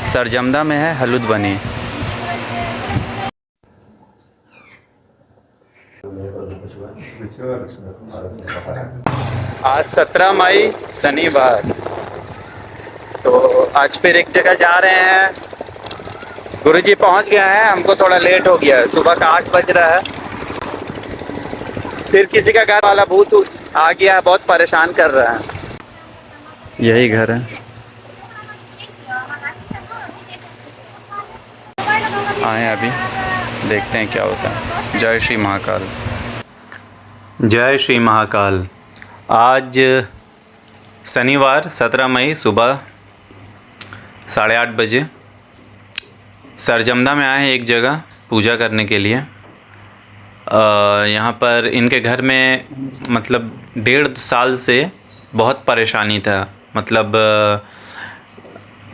सरजमदा में है हलुद बनी। आज 17 मई शनिवार, तो आज फिर एक जगह जा रहे हैं। गुरुजी पहुंच गए हैं, हमको थोड़ा लेट हो गया है, सुबह का 8 बज रहा है। फिर किसी का घर वाला भूत आ गया है, बहुत परेशान कर रहा है। यही घर है, आए अभी देखते हैं क्या होता है। जय श्री महाकाल। जय श्री महाकाल। आज शनिवार 17 मई सुबह 8:30 बजे सरजमदा में आए हैं एक जगह पूजा करने के लिए। यहाँ पर इनके घर में मतलब 1.5 साल से बहुत परेशानी था। मतलब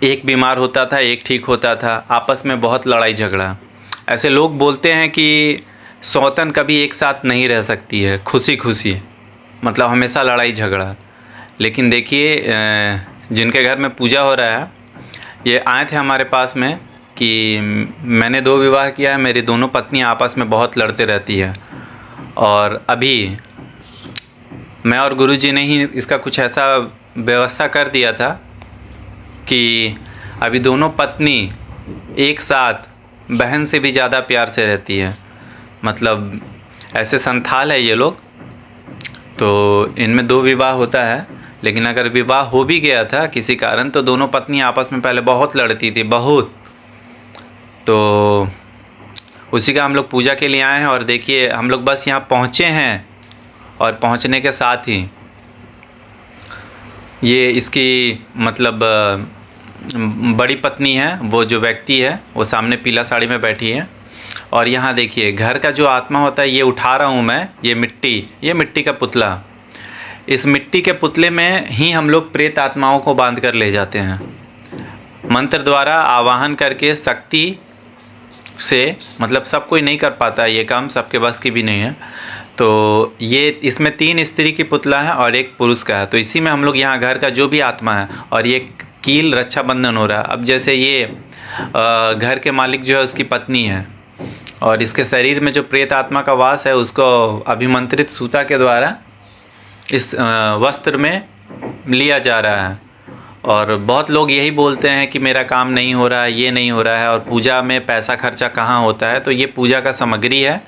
एक बीमार होता था, एक ठीक होता था, आपस में बहुत लड़ाई झगड़ा। ऐसे लोग बोलते हैं कि सौतन कभी एक साथ नहीं रह सकती है खुशी खुशी, मतलब हमेशा लड़ाई झगड़ा। लेकिन देखिए जिनके घर में पूजा हो रहा है, ये आए थे हमारे पास में कि मैंने 2 विवाह किया है, मेरी दोनों पत्नियां आपस में बहुत लड़ते रहती है। और अभी मैं और गुरुजी ने ही इसका कुछ ऐसा व्यवस्था कर दिया था कि अभी दोनों पत्नी एक साथ बहन से भी ज़्यादा प्यार से रहती है। मतलब ऐसे संथाल है ये लोग। तो इनमें 2 विवाह होता है, लेकिन अगर विवाह हो भी गया था किसी कारण तो दोनों पत्नी आपस में पहले बहुत लड़ती थी, बहुत। तो उसी का हम लोग पूजा के लिए आए हैं। और देखिए हम लोग बस यहाँ पहुँचे हैं, और पहुँचने के साथ ही ये इसकी मतलब बड़ी पत्नी है, वो जो व्यक्ति है वो सामने पीला साड़ी में बैठी है। और यहाँ देखिए घर का जो आत्मा होता है, ये उठा रहा हूँ मैं, ये मिट्टी का पुतला। इस मिट्टी के पुतले में ही हम लोग प्रेत आत्माओं को बांध कर ले जाते हैं, मंत्र द्वारा आवाहन करके। शक्ति से मतलब सब कोई नहीं कर पाता ये काम, सबके बस की भी नहीं है। तो ये इसमें 3 स्त्री की पुतला है और 1 पुरुष का है। तो इसी में हम लोग यहाँ घर का जो भी आत्मा है, और ये कील रक्षाबंधन हो रहा है। अब जैसे ये घर के मालिक जो है उसकी पत्नी है, और इसके शरीर में जो प्रेत आत्मा का वास है उसको अभिमंत्रित सूता के द्वारा इस वस्त्र में लिया जा रहा है। और बहुत लोग यही बोलते हैं कि मेरा काम नहीं हो रहा है, ये नहीं हो रहा है, और पूजा में पैसा खर्चा कहाँ होता है। तो ये पूजा का सामग्री है,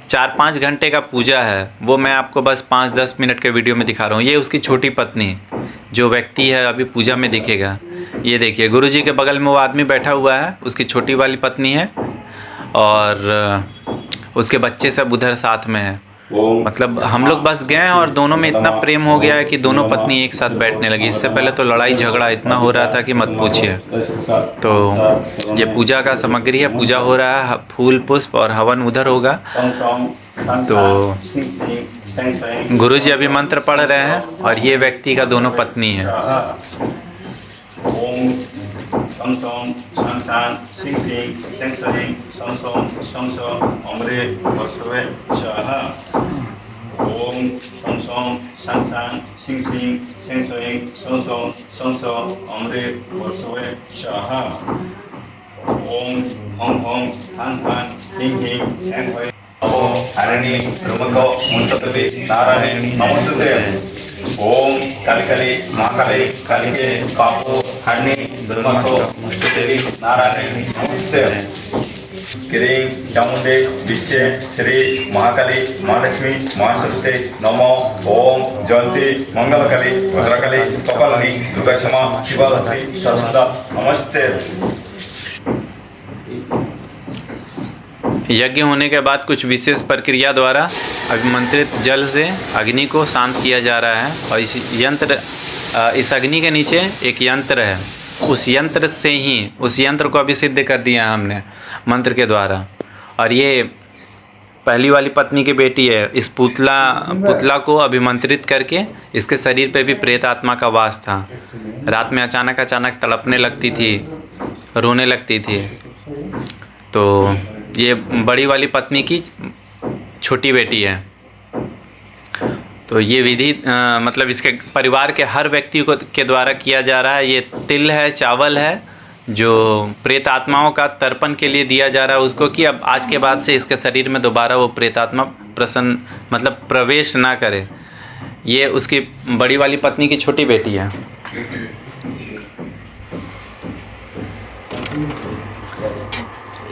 4-5 घंटे का पूजा है, वो मैं आपको बस 5-10 मिनट के वीडियो में दिखा रहा हूँ। ये उसकी छोटी पत्नी जो व्यक्ति है अभी पूजा में दिखेगा। ये देखिए गुरुजी के बगल में वो आदमी बैठा हुआ है, उसकी छोटी वाली पत्नी है, और उसके बच्चे सब उधर साथ में है। मतलब हम लोग बस गए और दोनों में इतना प्रेम हो गया है कि दोनों पत्नी एक साथ बैठने लगी। इससे पहले तो लड़ाई झगड़ा इतना हो रहा था कि मत पूछिए। तो ये पूजा का सामग्री है, पूजा हो रहा है, फूल पुष्प और हवन उधर होगा। तो गुरुजी अभी मंत्र पढ़ रहे हैं, और ये व्यक्ति का दोनों पत्नी है। ओम सं सं सान सान सिंग सिंग सें सोएं सं सं अमृत वर्षवे स्वाहा। ओम हं हं हान हान हिं हिं ऐं ह्वै नमो हरिणी रुमको मुंतकवे नारायण नमस्ते। ओम कलि कलि महाकलि कलिके कापो हरिणी रुमको मुष्टदेवी नारायण नमस्ते। क्रीं चामुंडे विच्चे श्री महाकाली महालक्ष्मी महासरस्वती नमो। ओम जयंती मंगलकाली भद्रकाली कपालिनी दुर्गा क्षमा शिवरात्रि सरस्वती नमस्ते। यज्ञ होने के बाद कुछ विशेष प्रक्रिया द्वारा अभिमंत्रित जल से अग्नि को शांत किया जा रहा है। और इस अग्नि के नीचे एक यंत्र है, उस यंत्र से ही उस यंत्र को अभी सिद्ध कर दिया हमने मंत्र के द्वारा। और ये पहली वाली पत्नी की बेटी है। इस पुतला को अभिमंत्रित करके इसके शरीर पे भी प्रेत आत्मा का वास था। रात में अचानक तड़पने लगती थी, रोने लगती थी। तो ये बड़ी वाली पत्नी की छोटी बेटी है। तो ये विधि मतलब इसके परिवार के हर व्यक्ति को के द्वारा किया जा रहा है। ये तिल है, चावल है, जो प्रेत आत्माओं का तर्पण के लिए दिया जा रहा है उसको, कि अब आज के बाद से इसके शरीर में दोबारा वो प्रेत आत्मा प्रवेश ना करे। ये उसकी बड़ी वाली पत्नी की छोटी बेटी है।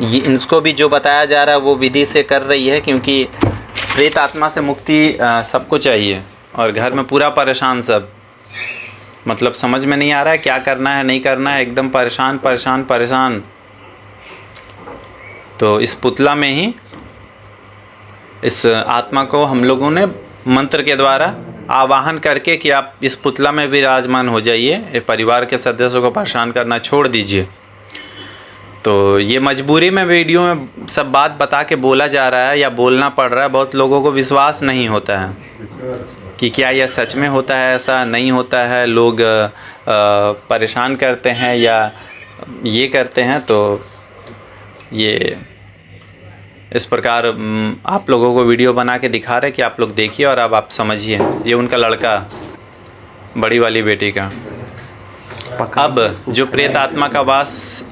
ये इसको भी जो बताया जा रहा है वो विधि से कर रही है, क्योंकि प्रेत आत्मा से मुक्ति सबको चाहिए, और घर में पूरा परेशान सब, मतलब समझ में नहीं आ रहा है क्या करना है नहीं करना है, एकदम परेशान परेशान परेशान। तो इस पुतला में ही इस आत्मा को हम लोगों ने मंत्र के द्वारा आवाहन करके कि आप इस पुतला में विराजमान हो जाइए, ये परिवार के सदस्यों को परेशान करना छोड़ दीजिए। तो ये मजबूरी में वीडियो में सब बात बता के बोला जा रहा है या बोलना पड़ रहा है। बहुत लोगों को विश्वास नहीं होता है कि क्या यह सच में होता है, ऐसा नहीं होता है, लोग परेशान करते हैं या ये करते हैं। तो ये इस प्रकार आप लोगों को वीडियो बना के दिखा रहे कि आप लोग देखिए और अब आप समझिए। ये उनका लड़का, बड़ी वाली बेटी का। अब जो प्रेत आत्मा का वास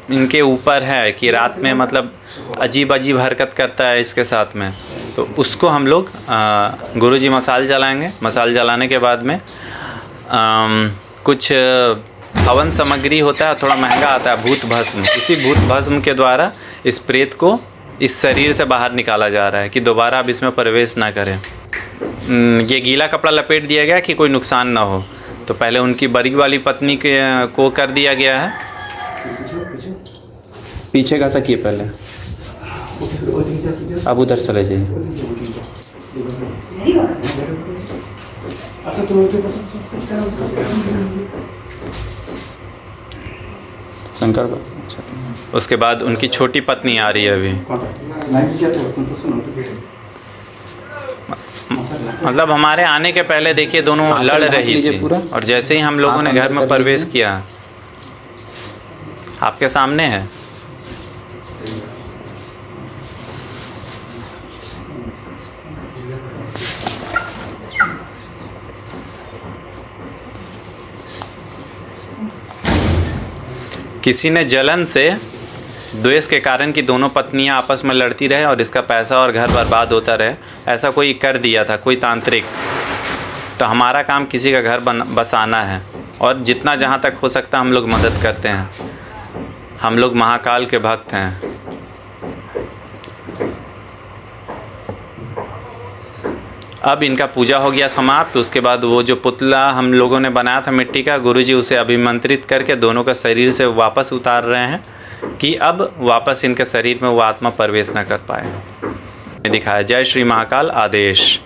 इनके ऊपर है कि रात में मतलब अजीब अजीब हरकत करता है इसके साथ में, तो उसको हम लोग गुरुजी मसाल जलाएंगे। मसाल जलाने के बाद में कुछ हवन सामग्री होता है, थोड़ा महंगा आता है, भूत भस्म। उसी भूत भस्म के द्वारा इस प्रेत को इस शरीर से बाहर निकाला जा रहा है कि दोबारा अब इसमें प्रवेश ना करें। ये गीला कपड़ा लपेट दिया गया कि कोई नुकसान ना हो। तो पहले उनकी बड़ी वाली पत्नी को कर दिया गया है। पीछे का सा किए पहले, अब उधर चले जाइए। शंकर। उसके बाद उनकी छोटी पत्नी आ रही है अभी। मतलब हमारे आने के पहले देखिए दोनों लड़ रही थी, और जैसे ही हम लोगों ने घर में प्रवेश किया, आपके सामने है। किसी ने जलन से, द्वेष के कारण कि दोनों पत्नियां आपस में लड़ती रहे और इसका पैसा और घर बर्बाद होता रहे, ऐसा कोई कर दिया था, कोई तांत्रिक। तो हमारा काम किसी का घर बसाना है, और जितना जहां तक हो सकता हम लोग मदद करते हैं। हम लोग महाकाल के भक्त हैं। अब इनका पूजा हो गया समाप्त। तो उसके बाद वो जो पुतला हम लोगों ने बनाया था मिट्टी का, गुरुजी उसे अभिमंत्रित करके दोनों का शरीर से वापस उतार रहे हैं कि अब वापस इनके शरीर में वो आत्मा प्रवेश न कर पाए। दिखाया। जय श्री महाकाल। आदेश।